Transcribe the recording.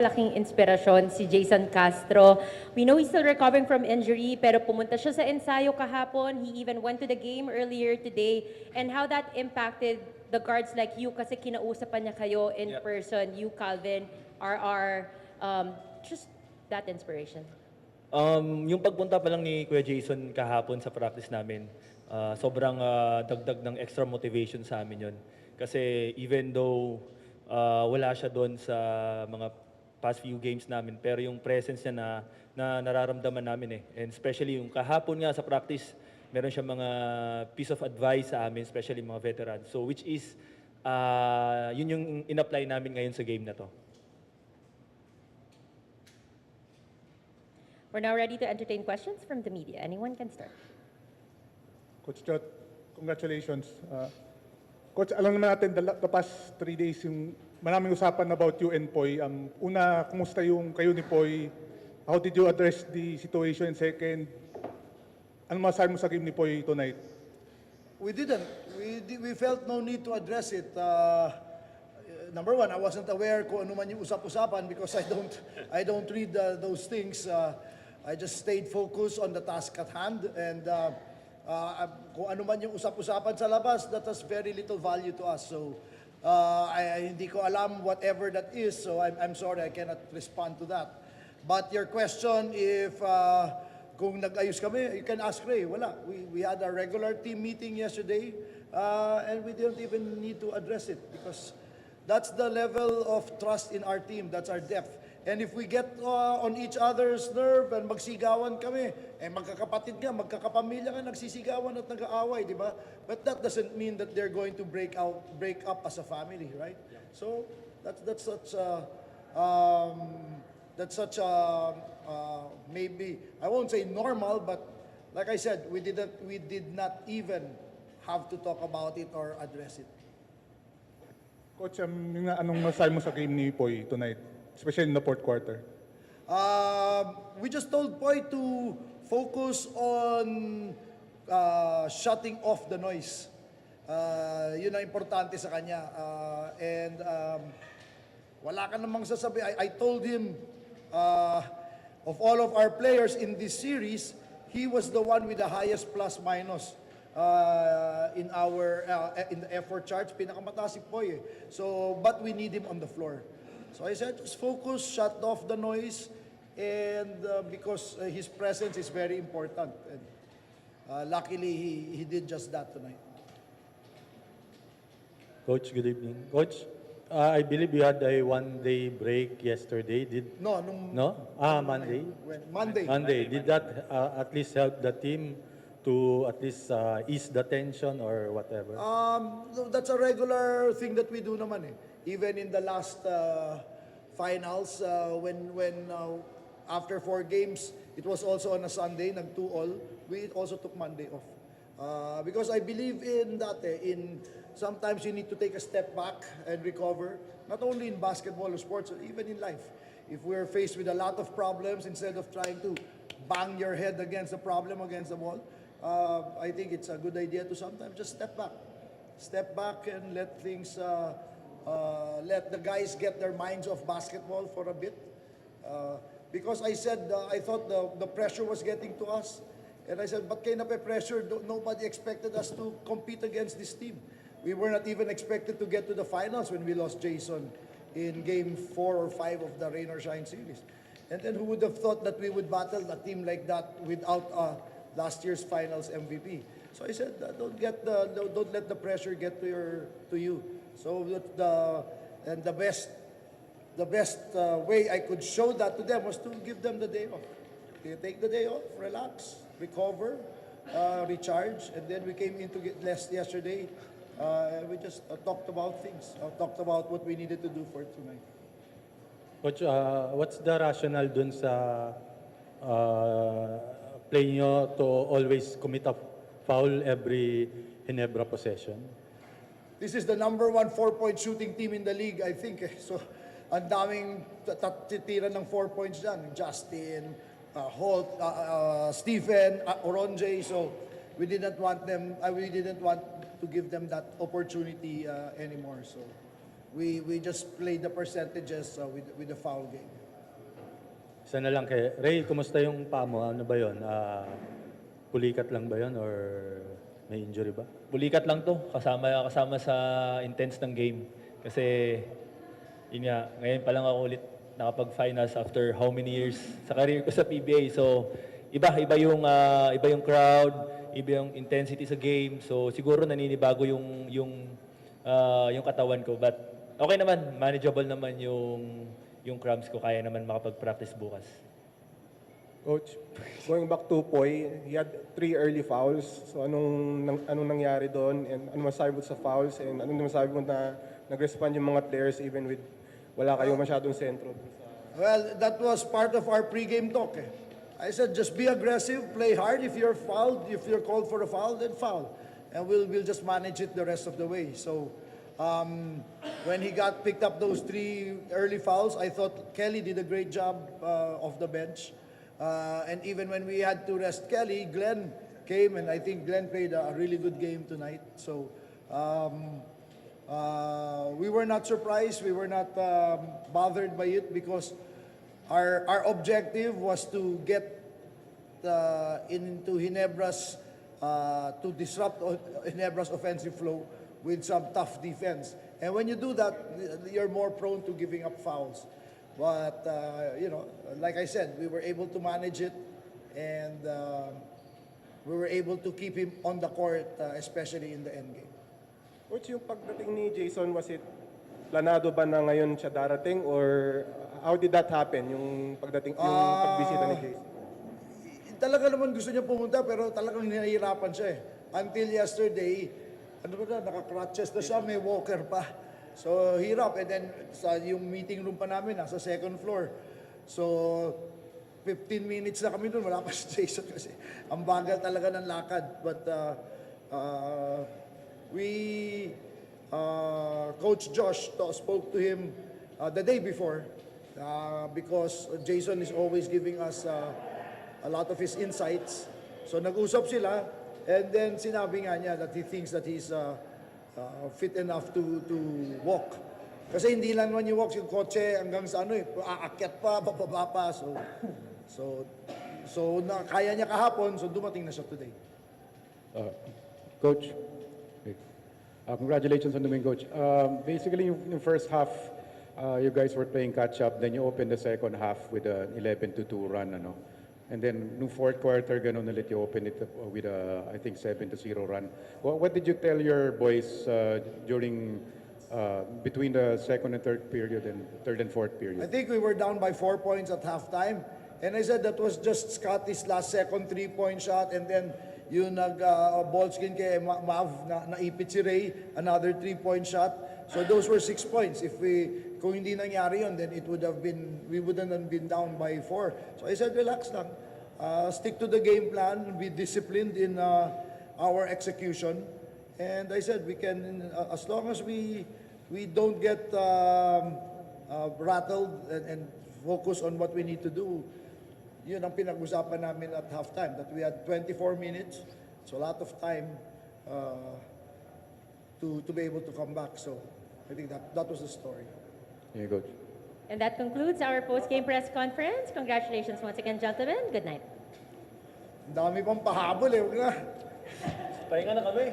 Laking inspirasyon si Jason Castro. We know he's still recovering from injury, pero pumunta siya sa ensayo kahapon. He even went to the game earlier today. And how that impacted the guards like you kasi kinausapan niya kayo in person, you, Calvin, RR, just that inspiration. Yung pagpunta pa lang ni Kuya Jason kahapon sa practice namin, sobrang dagdag ng extra motivation sa amin yun. Kasi even though wala siya doon sa mga past few games namin, pero yung presence niya na nararamdaman namin eh. And especially yung kahapon nga sa practice, meron siya mga piece of advice sa amin, especially mga veterans. So which is, yun yung in-apply namin ngayon sa game na to. We're now ready to entertain questions from the media. Anyone can start. Coach Jot, congratulations. Coach, alam naman natin the past 3 days yung maraming usapan about you and Poy. Una, kumusta yung kayo ni Poy? How did you address the situation? Second, ano masasabi mo sa game ni Poy tonight? We didn't. We felt no need to address it. Number one, I wasn't aware kung ano man yung usap-usapan because I don't read those things. I just stayed focused on the task at hand, and kung ano man yung usap-usapan sa labas, that has very little value to us. So hindi ko alam whatever that is, so I'm sorry, I cannot respond to that. But your question, if kung nag-ayos kami, you can ask Ray. Wala. We had a regular team meeting yesterday, and we didn't even need to address it because that's the level of trust in our team. That's our depth. And if we get on each other's nerve and magsigawan kami, magkakapatid nga, magkakapamilya nga, nagsisigawan at nag-aaway, di ba? But that doesn't mean that they're going to break up as a family, right? Yeah. So that's such a maybe, I won't say normal, but like I said, we did not even have to talk about it or address it. Coach, anong masasabi mo sa game ni Poy tonight? Especially in the fourth quarter. We just told Poy to focus on shutting off the noise. Yun ang importante sa kanya. And wala ka namang sasabi. I told him, of all of our players in this series, he was the one with the highest plus-minus in the effort charts. Pinakamataas si Poy eh. So, but we need him on the floor. So I said, just focus, shut off the noise, and because his presence is very important. And luckily, he did just that tonight. Coach, good evening. Coach, I believe you had a one-day break yesterday. No? Monday. Monday. Did that at least help the team to at least ease the tension or whatever? That's a regular thing that we do naman eh. Even in the last finals, when after 4 games, it was also on a Sunday, nag-2-all, we also took Monday off. Because I believe in that sometimes you need to take a step back and recover, not only in basketball or sports, even in life. If we're faced with a lot of problems, instead of trying to bang your head against the problem, against the wall, I think it's a good idea to sometimes just step back. Step back and let things, let the guys get their minds off basketball for a bit. Because I said, I thought the pressure was getting to us. And I said, but kayo pressure, nobody expected us to compete against this team. We were not even expected to get to the finals when we lost Jason in game 4 or 5 of the Rain or Shine series. And then who would have thought that we would battle a team like that without last year's finals MVP? So I said, don't let the pressure get to you. So the best way I could show that to them was to give them the day off. They take the day off, relax, recover, recharge, and then we came into less yesterday. We just talked about things, talked about what we needed to do for tonight. Coach, what's the rationale dun sa play nyo to always commit a foul every Ginebra possession? This is the number 1 4-point shooting team in the league, I think. So, ang daming titira ng 4 points dyan. Justin, Holt, Stephen, Oronje. So, we didn't want to give them that opportunity anymore. So, we just played the percentages with the foul game. Isa na lang kay Ray, kumusta yung paa mo? Ano ba yun? Pulikat lang ba yun or may injury ba? Bulikat lang to, kasama sa intense ng game. Kasi, yun nga, ngayon pa lang ako ulit nakapag-finals after how many years sa career ko sa PBA. So, iba yung crowd, iba yung intensity sa game. So, siguro naninibago yung katawan ko. But, okay naman, manageable naman yung cramps ko. Kaya naman makapag-practice bukas. Coach, going back to Poy, he had 3 early fouls. So anong nangyari doon? And ano masabi mo sa fouls? And anong masabi mo na nag-respond yung mga players even with wala kayo masyadong sentro? Well, that was part of our pregame talk. I said, just be aggressive, play hard. If you're fouled, if you're called for a foul, then foul. And we'll just manage it the rest of the way. So, when he got picked up those 3 early fouls, I thought Kelly did a great job off the bench. And even when we had to rest Kelly, Glenn came, and I think Glenn played a really good game tonight. So, we were not surprised. We were not bothered by it because our objective was to get into Ginebra's, to disrupt Ginebra's offensive flow with some tough defense. And when you do that, you're more prone to giving up fouls. But, like I said, we were able to manage it, and we were able to keep him on the court, especially in the end game. Coach, yung pagdating ni Jason, was it planado ba na ngayon siya darating or how did that happen, yung pagbisita ni Jason? Talaga naman gusto niya pumunta, pero talagang nahihirapan siya eh. Until yesterday, naka-crutches na siya, may walker pa. So, hirap. And then, yung meeting room pa namin, nasa second floor. So, 15 minutes na kami doon, wala pa si Jason kasi ang bagal talaga ng lakad. But, Coach Josh spoke to him the day before because Jason is always giving us a lot of his insights. So, nag-usap sila, and then sinabi nga niya that he thinks that he's fit enough to walk. Kasi hindi lang naman yung walk, yung kotse hanggang sa aakyat pa, bababa pa. So kaya niya kahapon, so dumating na siya today. Coach, congratulations on the win, Coach. Basically, in the first half, you guys were playing catch-up. Then you opened the second half with an 11-2 run. And then, no fourth quarter, ganun ulit, you opened it with a, I think, 7-0 run. What did you tell your boys during, between the second and third period and third and fourth period? I think we were down by 4 points at halftime. And I said that was just Scotty's last second 3-point shot, and then yung ball screen kay Mav, naipit si Ray, another 3-point shot. So those were 6 points. Kung hindi nangyari yun, then we wouldn't have been down by 4. So I said, relax lang. Stick to the game plan, be disciplined in our execution. And I said, we can, as long as we don't get rattled and focus on what we need to do, yun ang pinag-usapan namin at halftime, that we had 24 minutes, so a lot of time to be able to come back. So I think that was the story. Yeah, Coach. And that concludes our post-game press conference. Congratulations once again, gentlemen. Good night. Ang dami pang pahabol eh, huwag na. Pahinga na kami.